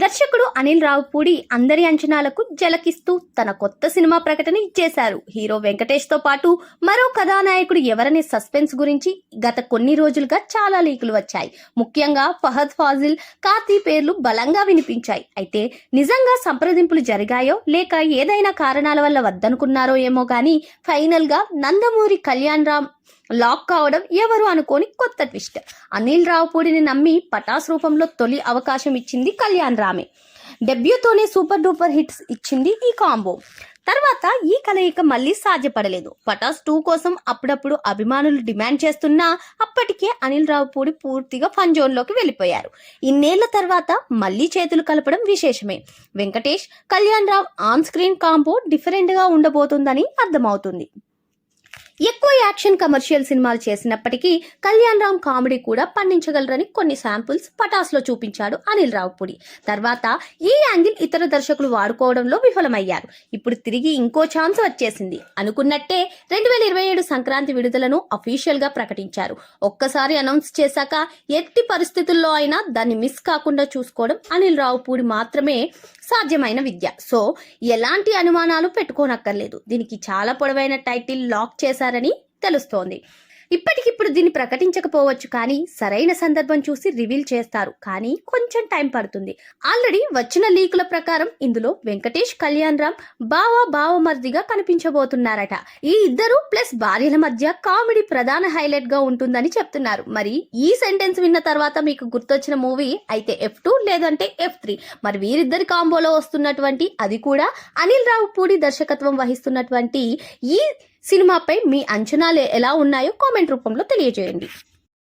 దర్శకుడు అనిల్ రావుపూడి అందరి అంచనాలకు జలకిస్తూ తన కొత్త సినిమా ప్రకటన ఇచ్చేశారు. హీరో వెంకటేష్ తో పాటు మరో కథానాయకుడు ఎవరనే సస్పెన్స్ గురించి గత కొన్ని రోజులుగా చాలా లీకులు వచ్చాయి. ముఖ్యంగా ఫహద్ ఫాజిల్, కార్తీ పేర్లు బలంగా వినిపించాయి. అయితే నిజంగా సంప్రదింపులు జరిగాయో లేక ఏదైనా కారణాల వల్ల వద్దనుకున్నారో ఏమో గానీ ఫైనల్ గా నందమూరి కళ్యాణ్ రామ్ లాక్ కావడం ఎవరు అనుకోని కొత్త ట్విస్ట్. అనిల్ రావుపూడిని నమ్మి పటాస్ రూపంలో తొలి అవకాశం ఇచ్చింది కళ్యాణ్ రామే. డెబ్యూతోనే సూపర్ డూపర్ హిట్స్ ఇచ్చింది ఈ కాంబో. తర్వాత ఈ కలయిక మళ్ళీ సాధ్యపడలేదు. పటాస్ 2 కోసం అప్పుడప్పుడు అభిమానులు డిమాండ్ చేస్తున్నా అప్పటికే అనిల్ రావుపూడి పూర్తిగా ఫన్ జోన్లోకి వెళ్ళిపోయారు. ఇన్నేళ్ల తర్వాత మళ్ళీ చేతులు కలపడం విశేషమే. Venkatesh, Kalyan Ram on screen combo different గా ఉండబోతుందని అర్థమవుతుంది. ఎక్కువ యాక్షన్ కమర్షియల్ సినిమాలు చేసినప్పటికీ కళ్యాణ్ రామ్ కామెడీ కూడా పండించగలరని కొన్ని శాంపుల్స్ పటాస్ లో చూపించాడు అనిల్ రావుపూడి. తర్వాత ఈ యాంగిల్ ఇతర దర్శకులు వాడుకోవడంలో విఫలమయ్యారు. ఇప్పుడు తిరిగి ఇంకో ఛాన్స్ వచ్చేసింది. అనుకున్నట్టే 2027 సంక్రాంతి విడుదలను అఫీషియల్ గా ప్రకటించారు. ఒక్కసారి అనౌన్స్ చేశాక ఎట్టి పరిస్థితుల్లో అయినా దాన్ని మిస్ కాకుండా చూసుకోవడం అనిల్ రావుపూడి మాత్రమే సాధ్యమైన విద్య. సో ఎలాంటి అనుమానాలు పెట్టుకోనక్కర్లేదు. దీనికి చాలా పొడవైన టైటిల్ లాక్ చేశారని తెలుస్తోంది. ఇప్పటికిప్పుడు దీన్ని ప్రకటించకపోవచ్చు, కానీ సరైన సందర్భం చూసి రివీల్ చేస్తారు. కానీ కొంచెం టైం పడుతుంది. ఆల్రెడీ వచ్చిన లీకుల ప్రకారం ఇందులో వెంకటేష్, కళ్యాణ్ రామ్ బావమర్దిగా కనిపించబోతున్నారట. ఈ ఇద్దరు ప్లస్ భార్యల మధ్య కామెడీ ప్రధాన హైలైట్ గా ఉంటుందని చెప్తున్నారు. మరి ఈ సెంటెన్స్ విన్న తర్వాత మీకు గుర్తొచ్చిన మూవీ అయితే F2 లేదంటే F3. మరి వీరిద్దరి కాంబోలో వస్తున్నటువంటి, అది కూడా అనిల్ రావుపూడి దర్శకత్వం వహిస్తున్నటువంటి ఈ సినిమాపై మీ అంచనాలు ఎలా ఉన్నాయో కామెంట్ రూపంలో తెలియజేయండి.